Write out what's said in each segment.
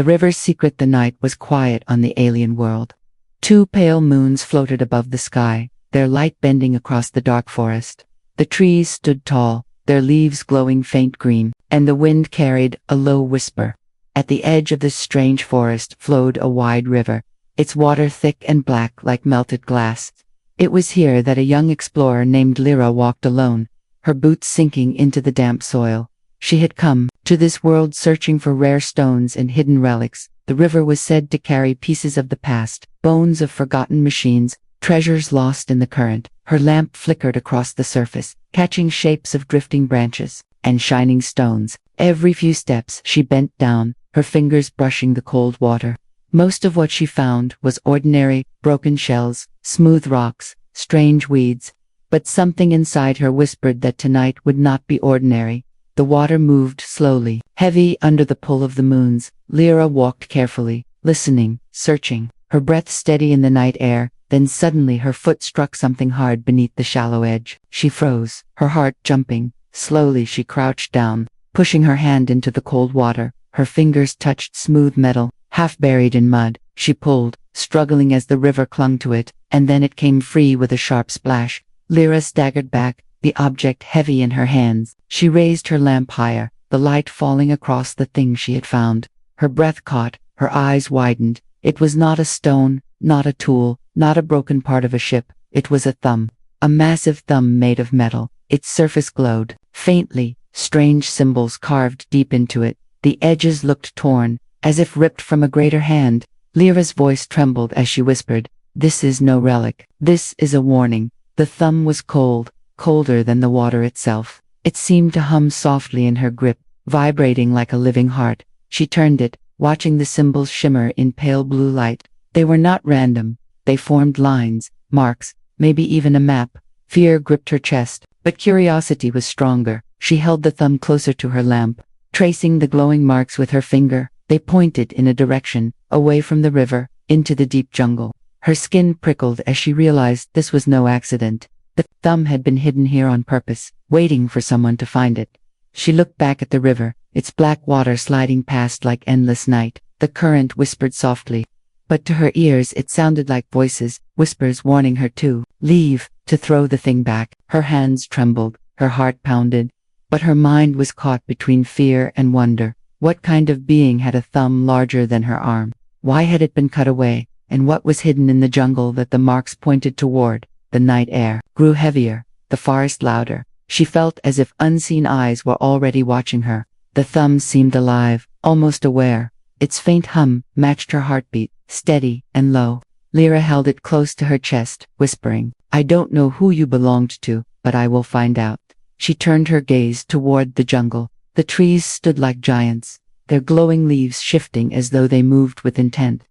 The river's secret. The night was quiet on the alien world. 2 pale moons floated above the sky, their light bending across the dark forest. The trees stood tall, their leaves glowing faint green, and the wind carried a low whisper. At the edge of this strange forest flowed a wide river, its water thick and black like melted glass. It was here that a young explorer named Lyra walked alone, her boots sinking into the damp soil. She had come to this world searching for rare stones and hidden relics. The river was said to carry pieces of the past, bones of forgotten machines, treasures lost in the current. Her lamp flickered across the surface, catching shapes of drifting branches and shining stones. Every few steps she bent down, her fingers brushing the cold water. Most of what she found was ordinary, broken shells, smooth rocks, strange weeds. But something inside her whispered that tonight would not be ordinary. The water moved slowly, heavy under the pull of the moons. Lyra walked carefully, listening, searching, her breath steady in the night air. Then suddenly her foot struck something hard beneath the shallow edge. She froze, her heart jumping. Slowly she crouched down, pushing her hand into the cold water. Her fingers touched smooth metal, half buried in mud. She pulled, struggling as the river clung to it, and then it came free with a sharp splash. Lyra staggered back, the object heavy in her hands. She raised her lamp higher, the light falling across the thing she had found. Her breath caught, her eyes widened. It was not a stone, not a tool, not a broken part of a ship. It was a thumb. A massive thumb made of metal. Its surface glowed, faintly, strange symbols carved deep into it. The edges looked torn, as if ripped from a greater hand. Lyra's voice trembled as she whispered, "This is no relic. This is a warning." The thumb was cold, colder than the water itself. It seemed to hum softly in her grip, vibrating like a living heart. She turned it, watching the symbols shimmer in pale blue light. They were not random. They formed lines, marks, maybe even a map. Fear gripped her chest, but curiosity was stronger. She held the thumb closer to her lamp, tracing the glowing marks with her finger. They pointed in a direction, away from the river, into the deep jungle. Her skin prickled as she realized this was no accident. The thumb had been hidden here on purpose, waiting for someone to find it. She looked back at the river, its black water sliding past like endless night. The current whispered softly, but to her ears it sounded like voices, whispers warning her to leave, to throw the thing back. Her hands trembled, her heart pounded, but her mind was caught between fear and wonder. What kind of being had a thumb larger than her arm? Why had it been cut away? And what was hidden in the jungle that the marks pointed toward? The night air grew heavier, the forest louder. She felt as if unseen eyes were already watching her. The thumb seemed alive, almost aware. Its faint hum matched her heartbeat, steady and low. Lyra held it close to her chest, whispering, "I don't know who you belonged to, but I will find out." She turned her gaze toward the jungle. The trees stood like giants, their glowing leaves shifting as though they moved with intent.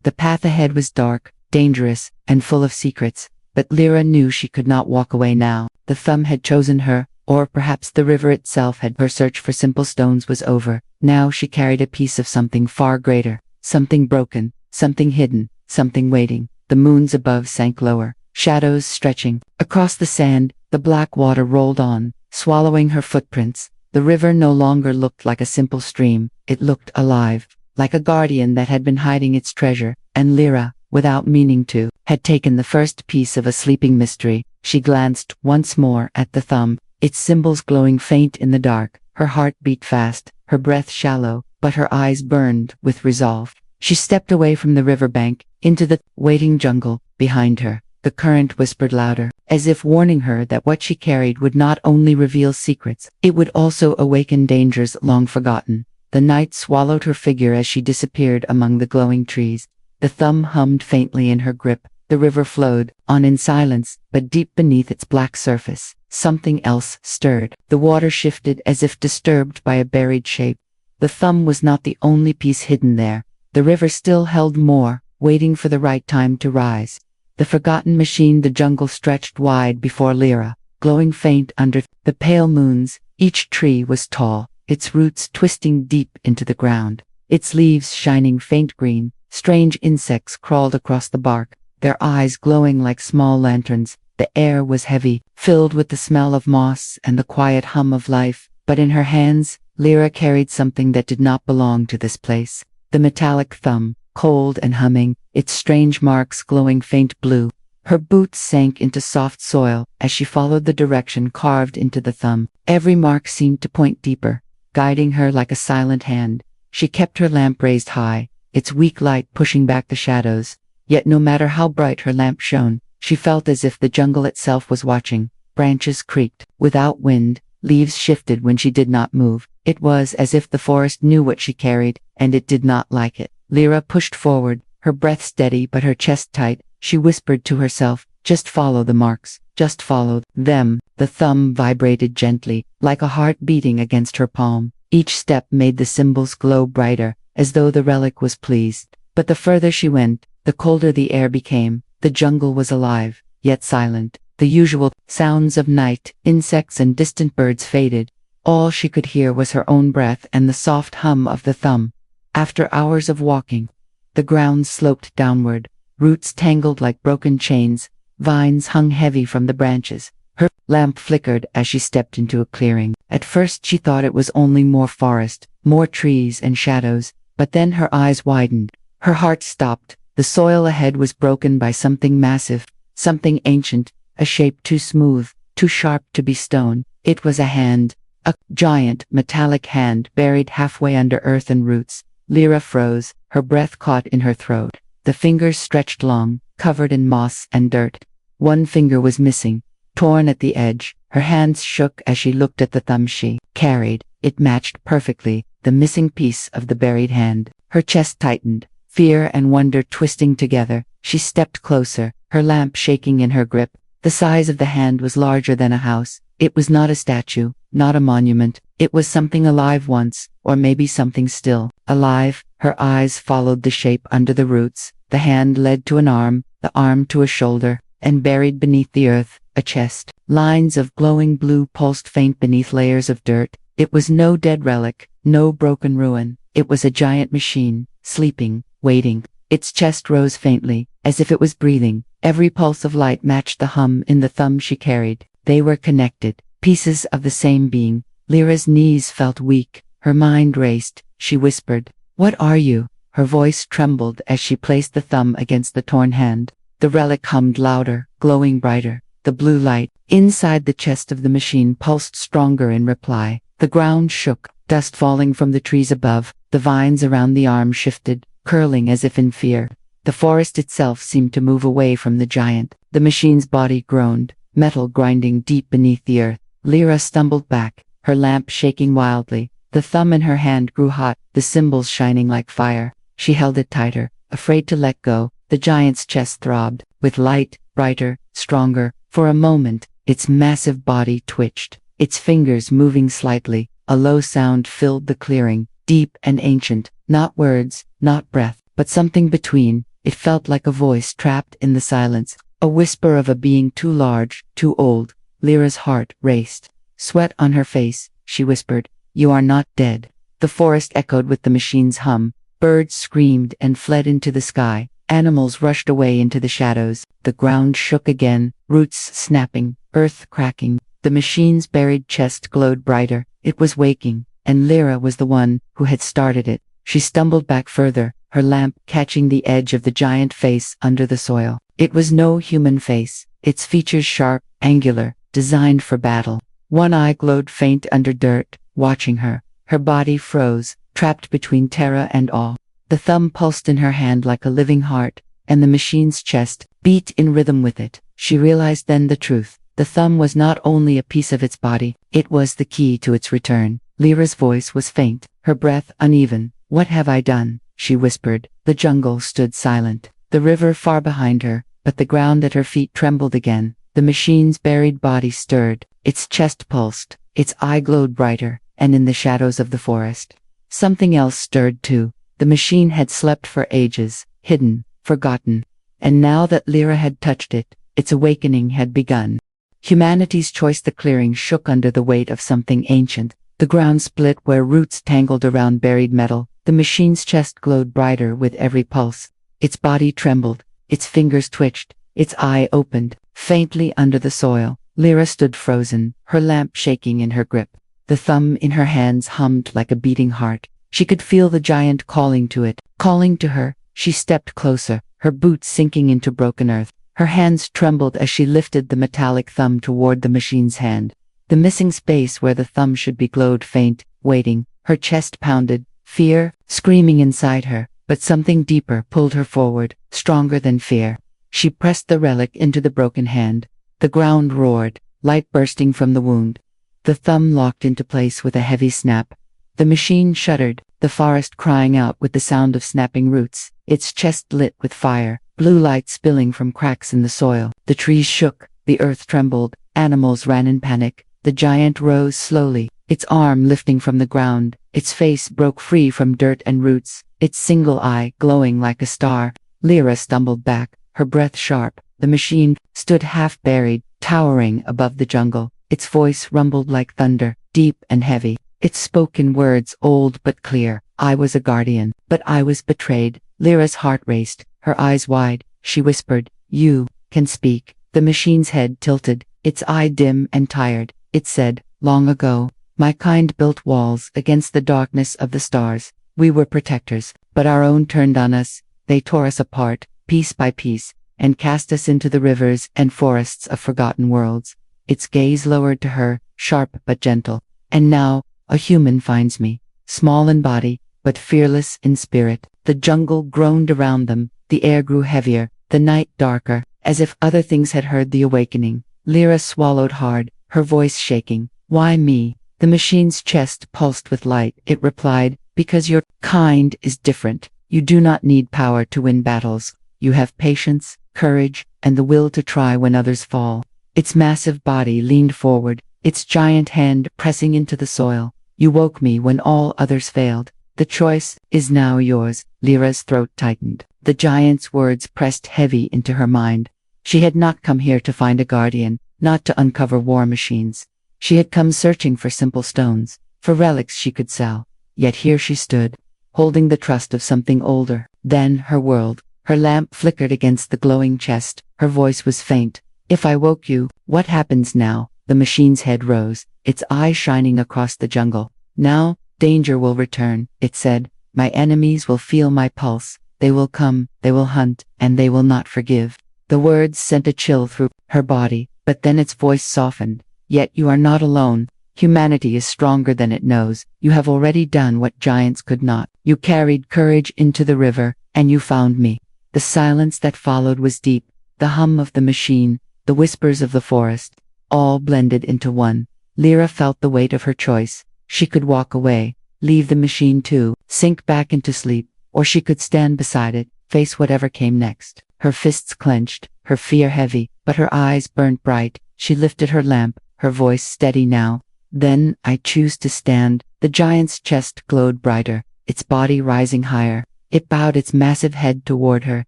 The path ahead was dark, dangerous, and full of secrets, but Lyra knew she could not walk away now. The thumb had chosen her, or perhaps the river itself had. Her search for simple stones was over. Now she carried a piece of something far greater, something broken, something hidden, something waiting. The moons above sank lower, shadows stretching. Across the sand, the black water rolled on, swallowing her footprints. The river no longer looked like a simple stream. It looked alive, like a guardian that had been hiding its treasure, and Lyra, without meaning to, had taken the first piece of a sleeping mystery. She glanced once more at the thumb, its symbols glowing faint in the dark. Her heart beat fast, her breath shallow, but her eyes burned with resolve. She stepped away from the riverbank, into the waiting jungle. Behind her, the current whispered louder, as if warning her that what she carried would not only reveal secrets, it would also awaken dangers long forgotten. The night swallowed her figure as she disappeared among the glowing trees. The thumb hummed faintly in her grip. The river flowed on in silence, but deep beneath its black surface, something else stirred. The water shifted as if disturbed by a buried shape. The thumb was not the only piece hidden there. The river still held more, waiting for the right time to rise. The forgotten machine. The jungle stretched wide before Lyra, glowing faint under the pale moons. Each tree was tall, its roots twisting deep into the ground, its leaves shining faint green. Strange insects crawled across the bark, their eyes glowing like small lanterns. The air was heavy, filled with the smell of moss and the quiet hum of life. But in her hands, Lyra carried something that did not belong to this place. the metallic thumb, cold and humming, its strange marks glowing faint blue. Her boots sank into soft soil as she followed the direction carved into the thumb. Every mark seemed to point deeper, guiding her like a silent hand. She kept her lamp raised high, its weak light pushing back the shadows. Yet no matter how bright her lamp shone, she felt as if the jungle itself was watching. Branches creaked without wind, leaves shifted when she did not move. It was as if the forest knew what she carried, and it did not like it. Lyra pushed forward, her breath steady but her chest tight. She whispered to herself, just follow the marks, just follow them. The thumb vibrated gently, like a heart beating against her palm. Each step made the symbols glow brighter, as though the relic was pleased. But the further she went, the colder the air became. The jungle was alive, yet silent. The usual sounds of night, insects and distant birds faded. All she could hear was her own breath and the soft hum of the thumb. After hours of walking, the ground sloped downward. Roots tangled like broken chains, vines hung heavy from the branches. Her lamp flickered as she stepped into a clearing. At first she thought it was only more forest, more trees and shadows, but then her eyes widened. Her heart stopped. The soil ahead was broken by something massive, something ancient, a shape too smooth, too sharp to be stone. It was a hand, a giant, metallic hand buried halfway under earth and roots. Lyra froze, her breath caught in her throat. The fingers stretched long, covered in moss and dirt. One finger was missing, torn at the edge. Her hands shook as she looked at the thumb she carried. It matched perfectly the missing piece of the buried hand. Her chest tightened, fear and wonder twisting together. She stepped closer, her lamp shaking in her grip. The size of the hand was larger than a house. It was not a statue, not a monument. It was something alive once, or maybe something still alive. Her eyes followed the shape under the roots. The hand led to an arm, the arm to a shoulder, and buried beneath the earth, a chest. Lines of glowing blue pulsed faint beneath layers of dirt. It was no dead relic, no broken ruin. It was a giant machine, sleeping, waiting. Its chest rose faintly, as if it was breathing. Every pulse of light matched the hum in the thumb she carried. They were connected, pieces of the same being. Lyra's knees felt weak, her mind raced. She whispered, "What are you?" Her voice trembled as she placed the thumb against the torn hand. The relic hummed louder, glowing brighter. The blue light inside the chest of the machine pulsed stronger in reply. The ground shook, dust falling from the trees above. The vines around the arm shifted, curling as if in fear. The forest itself seemed to move away from the giant. The machine's body groaned, metal grinding deep beneath the earth. Lyra stumbled back, her lamp shaking wildly. The thumb in her hand grew hot, the symbols shining like fire. She held it tighter, afraid to let go. The giant's chest throbbed, with light, brighter, stronger. For a moment, its massive body twitched, its fingers moving slightly. A low sound filled the clearing, deep and ancient. Not words, not breath, but something between. It felt like a voice trapped in the silence, a whisper of a being too large, too old. Lyra's heart raced. Sweat on her face, she whispered, "You are not dead." The forest echoed with the machine's hum. Birds screamed and fled into the sky. Animals rushed away into the shadows. The ground shook again, roots snapping, earth cracking. The machine's buried chest glowed brighter. It was waking, and Lyra was the one who had started it. She stumbled back further, her lamp catching the edge of the giant face under the soil. It was no human face, its features sharp, angular, designed for battle. One eye glowed faint under dirt, watching her. Her body froze, trapped between terror and awe. The thumb pulsed in her hand like a living heart, and the machine's chest beat in rhythm with it. She realized then the truth. The thumb was not only a piece of its body, it was the key to its return. Lyra's voice was faint, her breath uneven. "What have I done?" she whispered. The jungle stood silent, the river far behind her, but the ground at her feet trembled again. The machine's buried body stirred, its chest pulsed, its eye glowed brighter, and in the shadows of the forest, something else stirred too. The machine had slept for ages, hidden, forgotten, and now that Lyra had touched it, its awakening had begun. Humanity's choice. The clearing shook under the weight of something ancient. The ground split where roots tangled around buried metal. The machine's chest glowed brighter with every pulse. Its body trembled, its fingers twitched, its eye opened, faintly under the soil. Lyra stood frozen, her lamp shaking in her grip. The thumb in her hands hummed like a beating heart. She could feel the giant calling to it, calling to her. She stepped closer, her boots sinking into broken earth. Her hands trembled as she lifted the metallic thumb toward the machine's hand. The missing space where the thumb should be glowed faint, waiting. Her chest pounded, fear screaming inside her, but something deeper pulled her forward, stronger than fear. She pressed the relic into the broken hand. The ground roared, light bursting from the wound. The thumb locked into place with a heavy snap. The machine shuddered, the forest crying out with the sound of snapping roots, its chest lit with fire, blue light spilling from cracks in the soil. The trees shook, the earth trembled, animals ran in panic. The giant rose slowly, its arm lifting from the ground, its face broke free from dirt and roots, its single eye glowing like a star. Lyra stumbled back, her breath sharp. The machine stood half buried, towering above the jungle. Its voice rumbled like thunder, deep and heavy. It spoke in words old but clear. I was a guardian, but I was betrayed. Lyra's heart raced, her eyes wide. She whispered, "You can speak." The machine's head tilted, its eye dim and tired. It said, "Long ago, my kind built walls against the darkness of the stars. We were protectors, but our own turned on us. They tore us apart, piece by piece, and cast us into the rivers and forests of forgotten worlds." Its gaze lowered to her, sharp but gentle. "And now, a human finds me, small in body, but fearless in spirit." The jungle groaned around them, the air grew heavier, the night darker, as if other things had heard the awakening. Lyra swallowed hard, her voice shaking. "Why me?" The machine's chest pulsed with light. It replied, "Because your kind is different. You do not need power to win battles. You have patience, courage, and the will to try when others fall." Its massive body leaned forward, its giant hand pressing into the soil. "You woke me when all others failed. The choice is now yours." Lyra's throat tightened. The giant's words pressed heavy into her mind. She had not come here to find a guardian, not to uncover war machines. She had come searching for simple stones, for relics she could sell. Yet here she stood, holding the trust of something older than her world. Her lamp flickered against the glowing chest. Her voice was faint. "If I woke you, what happens now?" The machine's head rose, its eye shining across the jungle. "Now, danger will return," it said. "My enemies will feel my pulse. They will come, they will hunt, and they will not forgive." The words sent a chill through her body, but then its voice softened. "Yet you are not alone. Humanity is stronger than it knows. You have already done what giants could not. You carried courage into the river, and you found me." The silence that followed was deep. The hum of the machine, the whispers of the forest, all blended into one. Lyra felt the weight of her choice. She could walk away, leave the machine too, sink back into sleep, or she could stand beside it, face whatever came next. Her fists clenched, her fear heavy, but her eyes burnt bright. She lifted her lamp, her voice steady now. "Then I choose to stand." The giant's chest glowed brighter, its body rising higher. It bowed its massive head toward her,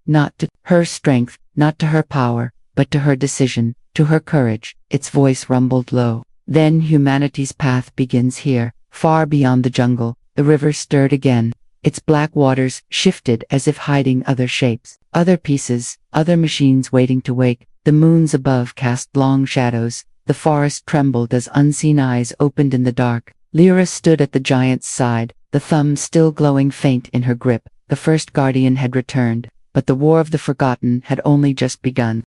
not to her strength, not to her power, but to her decision, to her courage. Its voice rumbled low. "Then humanity's path begins here, far beyond the jungle." The river stirred again. Its black waters shifted as if hiding other shapes, other pieces, other machines waiting to wake. The moons above cast long shadows. The forest trembled as unseen eyes opened in the dark. Lyra stood at the giant's side, the thumb still glowing faint in her grip. The first guardian had returned, but the war of the forgotten had only just begun.